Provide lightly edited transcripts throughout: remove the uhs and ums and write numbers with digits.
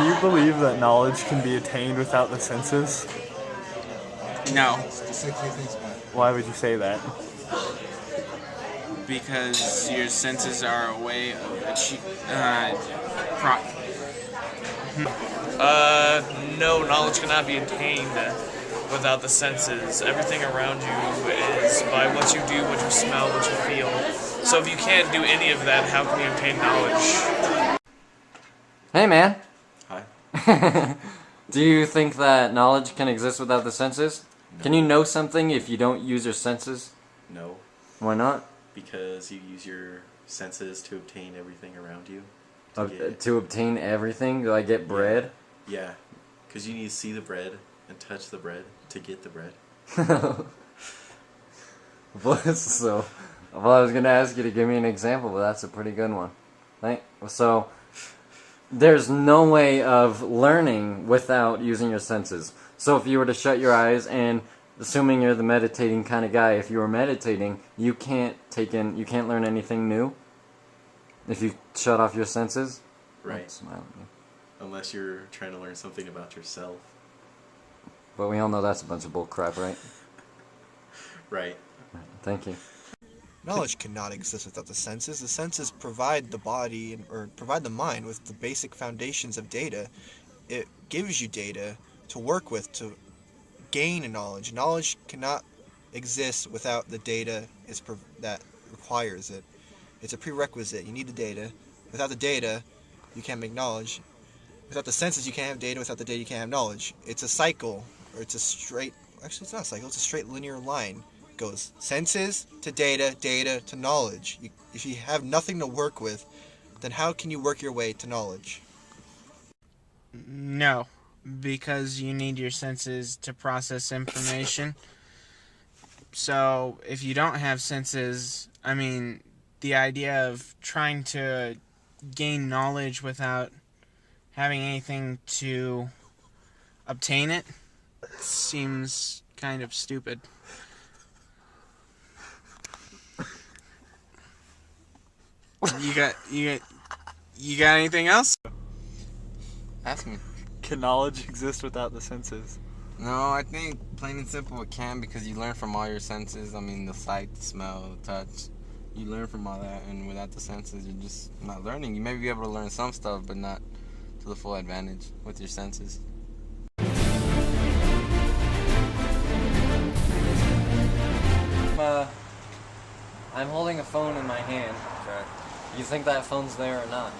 Do you believe that knowledge can be attained without the senses? No. Why would you say that? Because your senses are a way of No, knowledge cannot be attained without the senses. Everything around you is by what you do, what you smell, what you feel. So if you can't do any of that, how can you obtain knowledge? Hey, man. Hi. Do you think that knowledge can exist without the senses? No. Can you know something if you don't use your senses? No. Why not? Because you use your senses to obtain everything around you. To obtain everything? Do I get bread? Yeah. Because you need to see the bread and touch the bread to get the bread. So, well, I was going to ask you to give me an example, but that's a pretty good one. So, there's no way of learning without using your senses. So if you were to shut your eyes and, assuming you're the meditating kind of guy, if you were meditating, you can't learn anything new if you shut off your senses. Right. Smile at me. Unless you're trying to learn something about yourself. But we all know that's a bunch of bull crap, right? Right. Thank you. Knowledge cannot exist without the senses. The senses provide the body or provide the mind with the basic foundations of data. It gives you data to work with to gain knowledge. Knowledge cannot exist without the data that requires it. It's a prerequisite. You need the data. Without the data, you can't make knowledge. Without the senses, you can't have data. Without the data, you can't have knowledge. It's a cycle, or it's a straight... Actually, it's not a cycle. It's a straight linear line. It goes senses to data, data to knowledge. If you have nothing to work with, then how can you work your way to knowledge? No, because you need your senses to process information. So if you don't have senses, I mean, the idea of trying to gain knowledge without having anything to obtain it seems kind of stupid. You got anything else? Ask me. Can knowledge exist without the senses? No, I think plain and simple it can, because you learn from all your senses. I mean, the sight, the smell, the touch. You learn from all that, and without the senses, you're just not learning. You may be able to learn some stuff, but not to the full advantage with your senses. I'm holding a phone in my hand. Okay. You think that phone's there or not?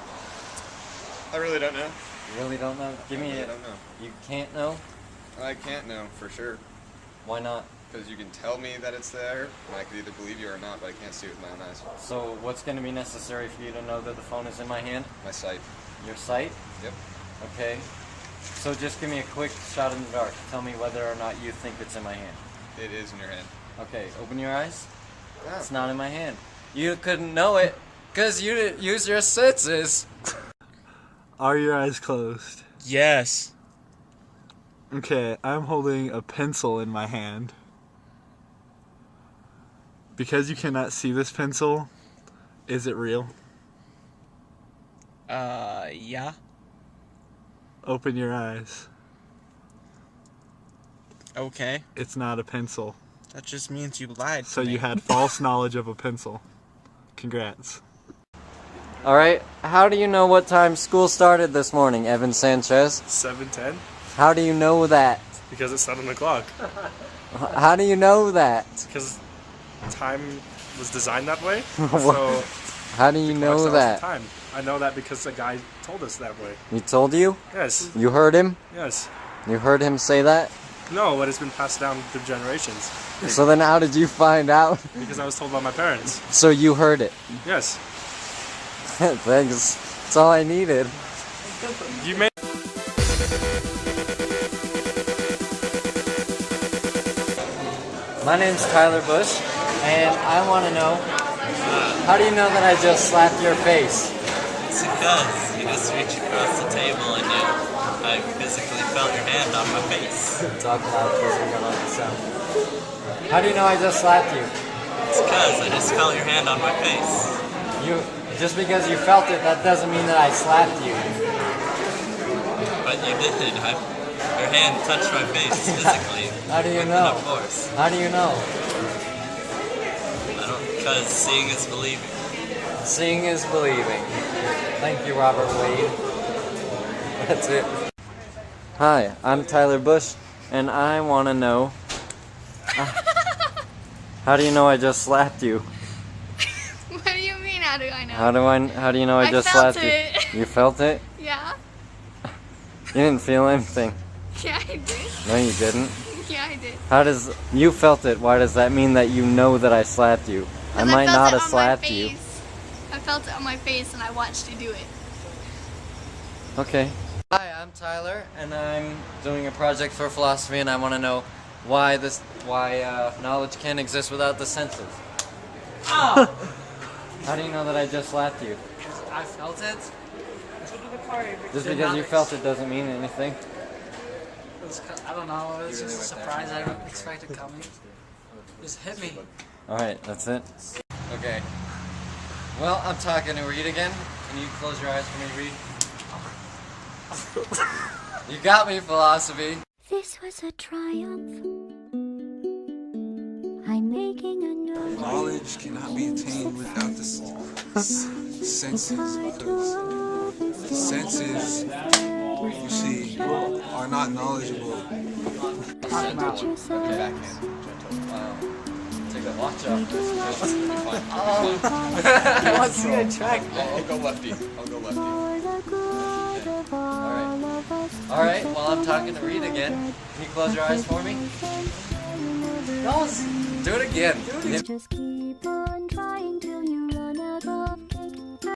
I really don't know. You really don't know? Give me I don't know. You can't know? I can't know for sure. Why not? Because you can tell me that it's there, and I could either believe you or not, but I can't see it with my own eyes. So what's going to be necessary for you to know that the phone is in my hand? My sight. Your sight? Yep. Okay. So just give me a quick shot in the dark. Tell me whether or not you think it's in my hand. It is in your hand. Okay, open your eyes. Yeah. It's not in my hand. You couldn't know it because you didn't use your senses. Are your eyes closed? Yes. Okay, I'm holding a pencil in my hand. Because you cannot see this pencil, is it real? Yeah. Open your eyes. Okay. It's not a pencil. That just means you lied to So me. you had false knowledge of a pencil. Congrats. Alright, how do you know what time school started this morning, Evan Sanchez? 7:10? How do you know that? Because it's 7 o'clock. How do you know that? Because time was designed that way. So How do you the know clock tells that? the time. I know that because a guy told us that way. He told you? Yes. You heard him? Yes. You heard him say that? No, but it's been passed down through generations. So then how did you find out? Because I was told by my parents. So you heard it? Yes. Thanks. That's all I needed. You may. My name's Tyler Bush, and I want to know, how do you know that I just slapped your face? It's because you just reached across the table and I physically felt your hand on my face. Talk loud because we don't have the sound. How do you know I just slapped you? It's because I just felt your hand on my face. Just because you felt it, that doesn't mean that I slapped you. But you did. Your hand touched my face physically. How do you with know? enough force. How do you know? I don't. Because seeing is believing. Seeing is believing. Thank you, Robert Wade. That's it. Hi, I'm Tyler Bush, and I want to know... how do you know I just slapped you? What do you mean, how do I know? How do you know I just felt slapped it. you? You felt it? Yeah. You didn't feel anything. Yeah, I did. No, you didn't. Yeah, I did. How does... You felt it. Why does that mean that you know that I slapped you? I might not have slapped you. I felt it on my face and I watched you do it. Okay. Hi, I'm Tyler, and I'm doing a project for philosophy, and I want to know why knowledge can't exist without the senses. Oh! How do you know that I just slapped you? I felt it. Just because you felt it doesn't mean anything. I don't know, it was just a surprise I didn't expect it coming. Just hit me. Alright, that's it. Okay. Well, I'm talking to Reed again. Can you close your eyes for me, Reed? You got me, philosophy. This was a triumph. I'm making a note. Knowledge cannot be attained without the senses, because the senses, you see, are not knowledgeable. Okay. Take the watch off. I want to see a track. I'll go lefty. Alright, well, I'm talking to Reed again. Can you close your eyes for me? No, do it again. Just keep